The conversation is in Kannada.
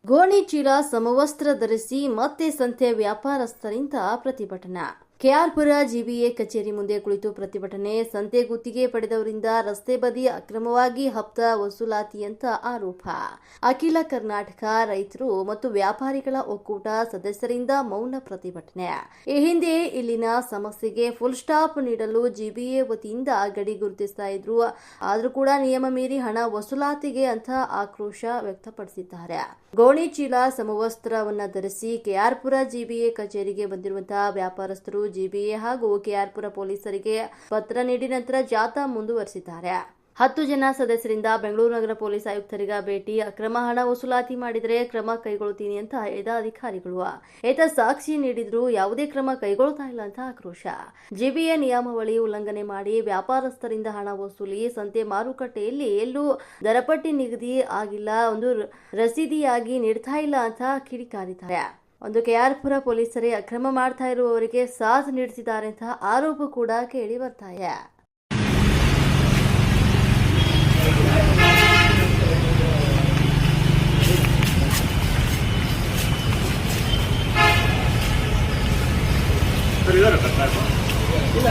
ಗೋಣಿ ಚೀಲ ಸಮವಸ್ತ್ರ ಧರಿಸಿ ಮತ್ತೆ ಸಂತೆ ವ್ಯಾಪಾರಸ್ಥರಿಂದ ಪ್ರತಿಭಟನಾ. ಕೆಆರ್ಪುರ ಜಿಬಿಎ ಕಚೇರಿ ಮುಂದೆ ಕುಳಿತು ಪ್ರತಿಭಟನೆ. ಸಂತೆ ಗುತ್ತಿಗೆ ಪಡೆದವರಿಂದ ರಸ್ತೆ ಬದಿ ಅಕ್ರಮವಾಗಿ ಹಪ್ತ ವಸೂಲಾತಿ ಅಂತ ಆರೋಪ. ಅಖಿಲ ಕರ್ನಾಟಕ ರೈತರು ಮತ್ತು ವ್ಯಾಪಾರಿಗಳ ಒಕ್ಕೂಟ ಸದಸ್ಯರಿಂದ ಮೌನ ಪ್ರತಿಭಟನೆ. ಈ ಹಿಂದೆ ಇಲ್ಲಿನ ಸಮಸ್ಯೆಗೆ ಫುಲ್ ಸ್ಟಾಪ್ ನೀಡಲು ಜಿಬಿಎ ವತಿಯಿಂದ ಗಡಿ ಗುರುತಿಸ್ತಾ ಇದ್ರು. ಆದ್ರೂ ಕೂಡ ನಿಯಮ ಮೀರಿ ಹಣ ವಸೂಲಾತಿಗೆ ಅಂತ ಆಕ್ರೋಶ ವ್ಯಕ್ತಪಡಿಸಿದ್ದಾರೆ. ಗೋಣಿ ಚೀಲ ಸಮವಸ್ತ್ರವನ್ನ ಧರಿಸಿ ಕೆಆರ್ಪುರ ಜಿಬಿಎ ಕಚೇರಿಗೆ ಬಂದಿರುವಂತಹ ವ್ಯಾಪಾರಸ್ಥರು ಜಿಬಿಎ ಹಾಗೂ ಕೆಆರ್ಪುರ ಪೊಲೀಸರಿಗೆ ಪತ್ರ ನೀಡಿ ನಂತರ ಜಾಥಾ ಮುಂದುವರೆಸಿದ್ದಾರೆ. 10 ಜನ ಸದಸ್ಯರಿಂದ ಬೆಂಗಳೂರು ನಗರ ಪೊಲೀಸ್ ಆಯುಕ್ತರಿಗ ಭೇಟಿ. ಅಕ್ರಮ ಹಣ ವಸೂಲಾತಿ ಮಾಡಿದರೆ ಕ್ರಮ ಕೈಗೊಳ್ಳುತ್ತೀನಿ ಅಂತ ಹೇಳಿದ ಅಧಿಕಾರಿಗಳು ಏತ ಸಾಕ್ಷಿ ನೀಡಿದ್ರು ಯಾವುದೇ ಕ್ರಮ ಕೈಗೊಳ್ಳುತ್ತಾ ಇಲ್ಲ ಅಂತ ಆಕ್ರೋಶ. ಜಿಬಿಎ ನಿಯಮಾವಳಿ ಉಲ್ಲಂಘನೆ ಮಾಡಿ ವ್ಯಾಪಾರಸ್ಥರಿಂದ ಹಣ ವಸೂಲಿ. ಸಂತೆ ಮಾರುಕಟ್ಟೆಯಲ್ಲಿ ಎಲ್ಲೂ ದರಪಟ್ಟಿ ನಿಗದಿ ಆಗಿಲ್ಲ, ಒಂದು ರಸೀದಿಯಾಗಿ ನೀಡ್ತಾ ಇಲ್ಲ ಅಂತ ಕಿಡಿಕಾರಿದ್ದಾರೆ. ಒಂದು ಕೆಆರ್ಪುರ ಪೊಲೀಸರೇ ಅಕ್ರಮ ಮಾಡ್ತಾ ಇರುವವರಿಗೆ ಸಾಥ್ ನೀಡುತ್ತಿದ್ದಾರೆ ಅಂತ ಆರೋಪ ಕೂಡ ಕೇಳಿ ಬರ್ತಾ ಇದೆ. ಇಲ್ಲ